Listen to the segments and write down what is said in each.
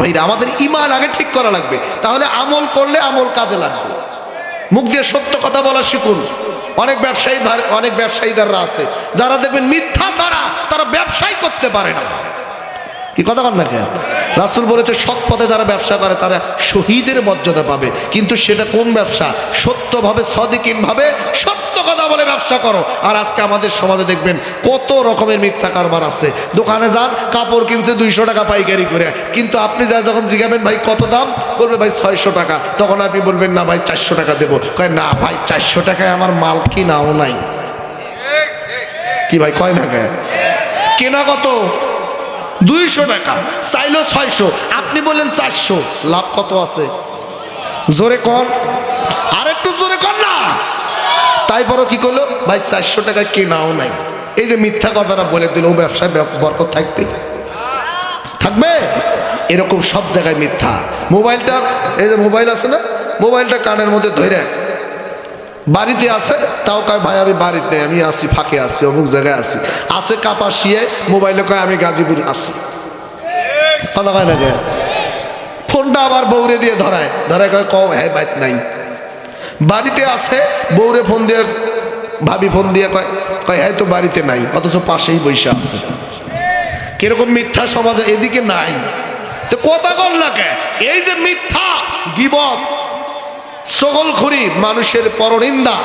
ভাইরা আমাদের ঈমান আগে ঠিক করা লাগবে, তাহলে আমল করলে আমল কাজে লাগবে। মুখ দিয়ে সত্য কথা বলা শিখুন। অনেক ব্যবসায়ীদাররা আছে যারা দেখবেন মিথ্যা ছাড়া তারা ব্যবসাই করতে পারে না। কি কথা বল না কেন? রাসূল বলেছে সৎ পথে যারা ব্যবসা করে তারা শহীদের মর্যাদা পাবে। কিন্তু সেটা কোন ব্যবসা? সত্যভাবে সদিকিন ভাবে সত্য কথা বলে ব্যবসা করো। আর আজকে আমাদের সমাজে দেখবেন কত রকমের মিথ্যা কারবার আছে। দোকানে যান, কাপড় কিনছে 200 টাকা পাইকারি করে, কিন্তু আপনি যা যখন জিজ্ঞাবেন ভাই কত দাম, বলবে ভাই 600 টাকা। তখন আপনি বলবেন না ভাই 400 টাকা দেবো। কয় না ভাই 400 টাকায় আমার মাল কিনাও নাই। কি ভাই কয় না কেন? কেনা কত? 200 টাকা, চাইলো 600, আপনি বলেন 400, লাভ কত আছে? জোরে কর, আর একটু জোরে কর না। তাই বড় কি করলো ভাই 400 টাকায় কেনাও নাই। এই যে মিথ্যা কথাটা বলে দিল, ব্যবসায় বরকত থাকবে? থাকবে? এরকম সব জায়গায় মিথ্যা। মোবাইলটা, এই যে মোবাইল আছে না, মোবাইলটা কানের মধ্যে ধরে বাড়িতে আছে, তাও কয় ভাই আমি বাড়িতে, আমি আসি ফাঁকে আসি, অমুক জায়গায় আসি, আছে কাপাসিয়ে, মোবাইলে কয় আমি গাজীপুর আসি। কথা কয় না কে? ফোনটা আবার বউরে দিয়ে ধরায় কয় কও হ্যাঁ বাইত নাই, বাড়িতে আছে। বউরে ফোন দিয়ে, ভাবি ফোন দিয়ে কয় হ্যাঁ তো বাড়িতে নাই, অথচ পাশেই বসে আছে। কিরকম মিথ্যা সমাজে এদিকে নাই। তো কথা কল না কে? এই যে মিথ্যা, গীবত, চগলখড়ি, মানুষের পরনিন্দা,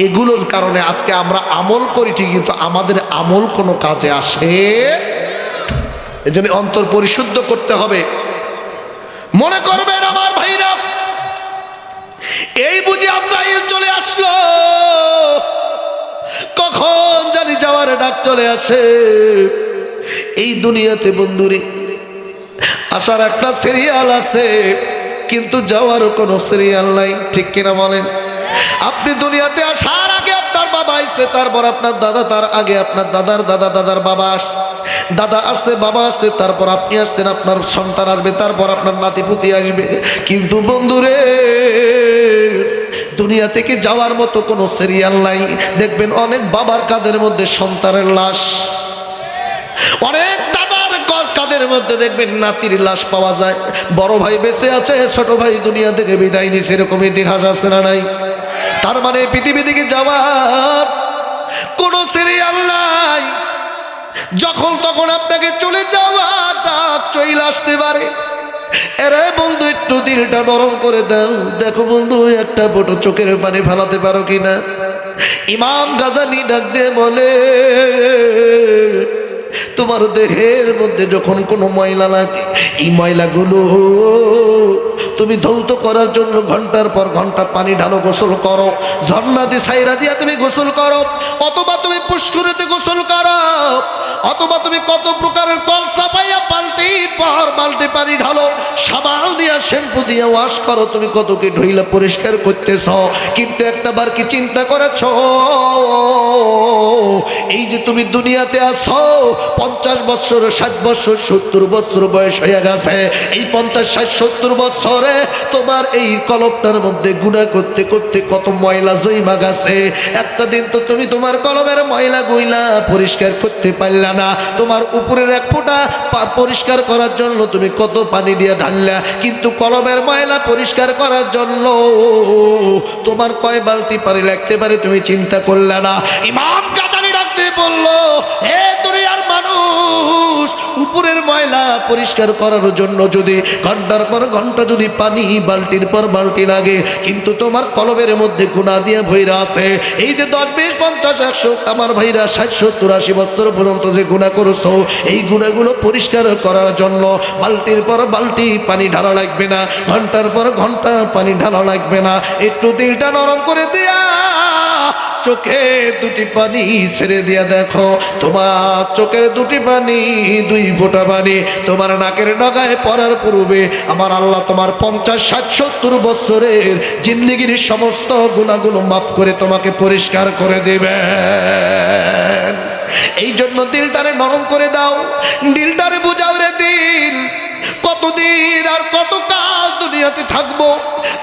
এগুলোর কারণে আজকে আমরা আমল করি ঠিক, কিন্তু আমাদের আমল কোনো কাজে আসে। এজন্য অন্তর পরিশুদ্ধ করতে হবে। মনে করবেন আমার ভাইরা, এই বুঝি আজরাইল চলে আসলো, কখন জানি যাওয়ার ডাক চলে আসে। এই দুনিয়াতে বন্ধুরে আসার একটা সিরিয়াল আছে, কিন্তু যাওয়ারও কোনো সিরিয়াল নাই। ঠিক কিনা বলেন? আপনি দুনিয়াতে আসার আগে আপনার বাবা আসছে, তারপর আপনার দাদা, তার আগে আপনার দাদার দাদা, দাদার বাবা আসছে, দাদা আসছে, বাবা আসছে, তারপর আপনি আসছেন, আপনার সন্তান আসবে, তারপর আপনার নাতিপুতি আসবে। কিন্তু বন্ধুরে দুনিয়া থেকে যাওয়ার মতো কোনো সিরিয়াল নাই। দেখবেন অনেক বাবার কাঁধের মধ্যে সন্তানের লাশ, অনেক কাদের মধ্যে দেখবেন নাতির লাশ পাওয়া যায়। বড় ভাই বেঁচে আছে, ছোট ভাই দুনিয়া থেকে বিদায় নিছে, এরকম ইতিহাস আছে না নাই? তার মানে পৃথিবী থেকে যাওয়ার কোন সিরিয়াল নাই। যখন তখন আপনাকে চলে যাওয়ার ডাক চলে আসতে পারে। এরে বন্ধু একটু দিলটা নরম করে দাও, দেখো বন্ধু একটা ফোঁটা চোখের পানি ফেলাতে পারো কিনা। ইমাম গাজালি ডাক দিয়ে বলে, তোমার দেহের মধ্যে যখন কোনো ময়লা লাগে, এই ময়লাগুলো তুমি ধৌত করার জন্য ঘন্টার পর ঘন্টা পানি ঢালো, গোসল করো, ঝর্ণা দিয়ে সাইরা দিয়া তুমি গোসল করো, অথবা তুমি পুষ্করিতে গোসল করো, অথবা তুমি কত প্রকারের কল চাপাইয়া বালতির পর বালতি পানি ঢালো, সাবান দিয়া শ্যাম্পু দিয়া ওয়াশ করো, তুমি কত কি ধুইলা পরিষ্কার করতেছ। কিন্তু একটা বার কি চিন্তা করেছ, এই যে তুমি দুনিয়াতে আসো, 50 বছর, 60 বছর, 70 বছর বয়স হয়ে গেছে, এই 50, 60, 70 বছরে তোমার এই কলমটার মধ্যে গুনাহ করতে করতে কত ময়লা জমা গেছে। একটা দিন তো তুমি তোমার কলমের ময়লা গুইলা পরিষ্কার করতে পারলা না। তোমার উপরের এক ফোঁটা পরিষ্কার করার জন্য তুমি কত পানি দিয়ে ঢাললা, কিন্তু কলমের ময়লা পরিষ্কার করার জন্য তোমার কয় বালতি পানি লাগতে পারে তুমি চিন্তা করলা না। ইমাম গাজালি ডাকতে বললো, হে দুনিয়ার মানুষ, উপরের ময়লা পরিষ্কার করার জন্য যদি ঘন্টার পর ঘন্টা যদি পানি বালতির পর বালতি লাগে, কিন্তু তোমার কলমের মধ্যে গুনাহ দিয়ে ভইরা আছে। এই যে 10, 20, 50, 100 আমার ভাইরা 60, 70, 80 বছর পর্যন্ত যে গুনাহ করছো, এই গুনাহগুলো পরিষ্কার করার জন্য বালতির পর বালতি পানি ঢালা লাগবে না, ঘন্টার পর ঘন্টা পানি ঢালা লাগবে না। একটু দিলটা নরম করে দিয়া চোখে দুটি পানি ছেড়ে দিয়া দেখো, তোমার চোখের দুটি পানি, 2 ফোঁটা পানি তোমার নাকের ডগায় পড়ার পূর্বে আমার আল্লাহ তোমার 50, 60, 70 বছরের জিন্দেগির সমস্ত গুনাহগুলো মাফ করে তোমাকে পরিষ্কার করে দেবেন। এই জন্য দিলটারে নরম করে দাও, দিলটারে বুঝাও রে দিল। কত কতদিন আর কত কাল দুনিয়াতে থাকবো,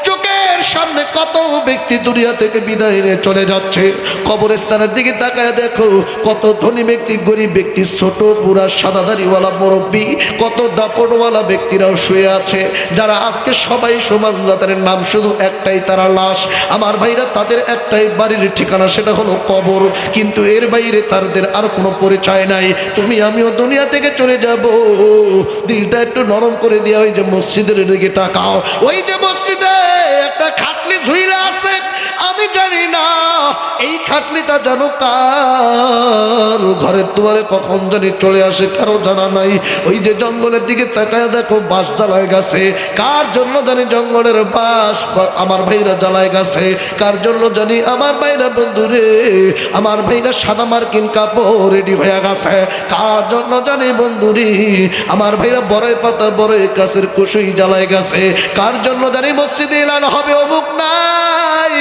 চোখের সামনে কত ব্যক্তি দুনিয়া থেকে বিদায় নিয়ে চলে যাচ্ছে। কবরস্থানের দিকে তাকায় দেখো, কত ধনী ব্যক্তি, গরিব ব্যক্তি, ছোট বুড়া, সাদাদারিওয়ালা, মুরব্বী, কত দাপটওয়ালা ব্যক্তিরাও শুয়ে আছে, যারা আজকে সবাই সমান, তাদের নাম শুধু একটাই, তারা লাশ। আমার ভাইরা, তাদের একটাই বাড়ির ঠিকানা, সেটা হলো কবর, কিন্তু এর বাইরে তাদের আর কোনো পরিচয় নাই। তুমি আমিও দুনিয়া থেকে চলে যাব, দিলটা একটু নরম করে দেওয়া। ওই যে মসজিদের দিকে তাকাও, ওই যে মসজিদে একটা খাটলি ঝুইলা আছে, আমি জানি না এই খাটলিটা যেন কার ঘরের দুয়ারে কখন জানি চলে আসে, কারো জানা নাই। ওই যে জঙ্গলের দিকে তাকায় দেখো, বাঁশ জ্বালায় গেছে, কার জন্য জানি জঙ্গলের বাঁশ আমার ভাইরা জ্বালায় গেছে, কার জন্য জানি আমার ভাইরা, বন্ধুরে আমার ভাইরা সাদা মার্কিন কাপড় রেডি হয়ে গেছে, কার জন্য জানি বন্ধুরি আমার ভাইরা বড়ই পাতা বড়ই গাছের কুশুই জ্বালায় গেছে, কার জন্য জানি মসজিদে এলান হবে অমুক নাই,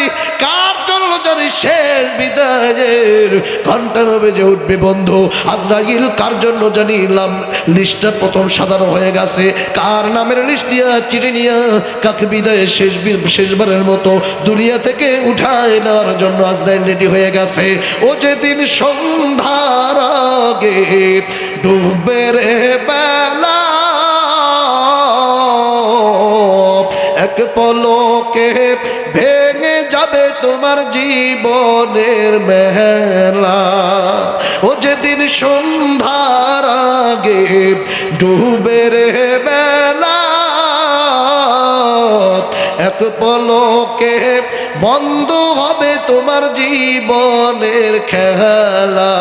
কার জন্য জানি শেষ বিদায়ের ঘন্টা হবে যে উঠবে বন্ধু আজরাইল, কার জন্য জানি লিস্টটা প্রথম সাজানো হয়ে গেছে, কার নামের লিস্ট নিয়ে চিঠি নিয়ে কাকে বিদায়ে শেষবারের মতো দুনিয়া থেকে উঠায় নেওয়ার জন্য আজরাইল রেডি হয়ে গেছে। ও যেদিন সন্ধ্যার আগে ডুবে রে বেলা, এক পলকে ভেঙে যাবে তোমার জীবনের মেলা। ও যেদিন সন্ধ্যার আগে ডুবে রে বেলা, এক পলকে বন্ধ হবে তোমার জীবনের খেলা।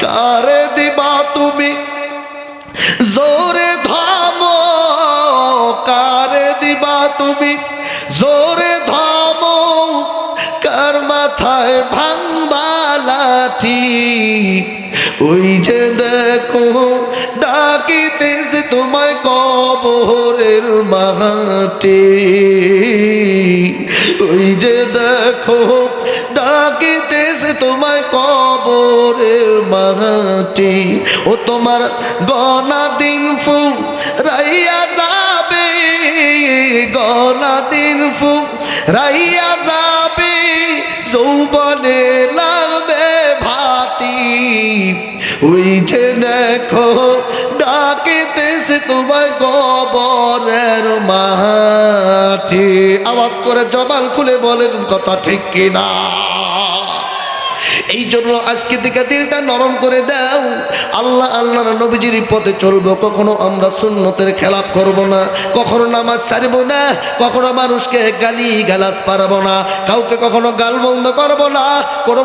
কারে দিবা তুমি জোরে থামো, কারে দিবা তুমি জোরে থামো, কার মাথায় ভাঙবা লাঠি, ওই যে দেখো ডাকিতেছে তোমায় কবরের মাটি, ওই যে দেখো ডাকিতেছে তোমায় কবরের মাটি। ও তোমার গনা দিন ফুরাইয়া যাবে, গনা দিন ফুরাইয়া যাবে, যৌবনে লাগবে ভাতি, ওই যে দেখো ডাকিতেছে তোমায় কবরের মাটি। আওয়াজ করে জবান খুলে বলেন কথা ঠিক কিনা? এই জন্য আজকে থেকে দিলটা নরম করে দাও। আল্লাহ আল্লাহর নবীজির পথে চলবো, কখনো আমরা সুন্নতের খেলাপ করব না, কখনো নামাজ ছাড়ব না, কখনো মানুষকে গালি গালাজ পারবো না, কাউকে কখনো গাল বন্ধ করবো না, কোনো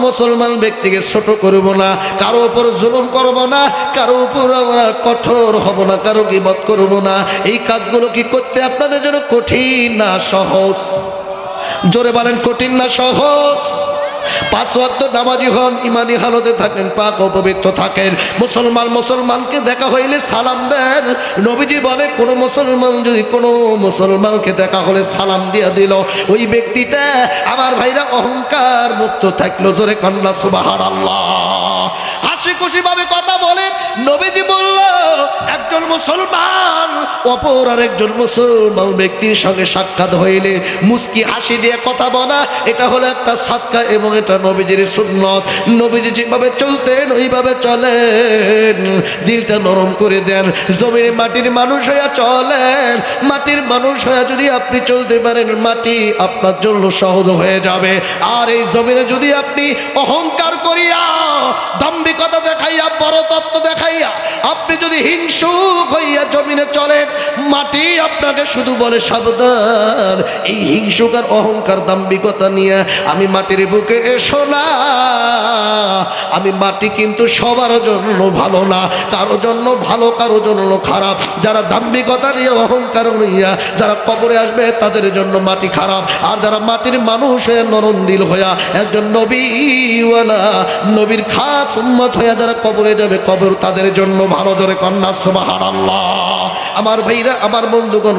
মুসলমান ব্যক্তিকে ছোট করব না, কারো উপর জুলুম করব না, কারো উপর আমরা কঠোর হব না, কারো গীবত করব না। এই কাজগুলো কি করতে আপনাদের জন্য কঠিন না সহজ? জোরে বলেন, কঠিন না সহজ? 5 ওয়াক্ত নামাজি হন, ইমানি হালতে থাকেন, পাক ও পবিত্র থাকেন। মুসলমানকে দেখা হইলে সালাম দেন। নবীজি বলে, কোন মুসলমান যদি কোনো মুসলমানকে দেখা হলে সালাম দিয়া দিল, ওই ব্যক্তিটা আমার ভাইরা অহংকার মুক্ত থাকলো। জোরে কন্যা সুবহানাল্লাহ। হাসি খুশি ভাবে কথা বলেন। নবীজি বলল, একজন মুসলমান অপর আরেকজন মুসলমান ব্যক্তির সঙ্গে সাক্ষাৎ হইলে মুস্কি হাসি দিয়ে কথা বলা, এটা হলো একটা সাদকা এবং এটা নবীজির সুন্নত। নবীজি যেভাবে চলতেন ওইভাবে চলেন, দিলটা নরম করে দেন, জমিনে মাটির মানুষ হইয়া চলেন। মাটির মানুষ হইয়া যদি আপনি চলতে পারেন, মাটি আপনার জন্য সহজ হয়ে যাবে। আর এই জমিনে যদি আপনি অহংকার করিয়া, দাম্ভিকতা দেখাইয়া, বড় তত্ত্ব দেখাইয়া আপনি যদি হিংসুক হইয়া জমিনে চলেন, মাটি আপনাকে শুধু বলে সাবধান, এই হিংসুক আর অহংকার দাম্ভিকতা নিয়ে আমি মাটির বুকে এসো না। আমি মাটি কিন্তু সবার জন্য ভালো না, কারো জন্য ভালো, কারো জন্য খারাপ। যারা দাম্ভিকতা নিয়ে, অহংকার নিয়ে যারা কবরে আসবে, তাদের জন্য মাটি খারাপ। আর যারা মাটির মানুষ হয়ে, নরম দিল হইয়া, একজন নবীওয়ালা, নবীর খাস উম্মত হইয়া যারা কবরে যাবে, কবর তাদের জন্য ভালো। জোরে কন্যা সুবহানাল্লাহ। আমার ভাইরা, আমার বন্ধুগণ,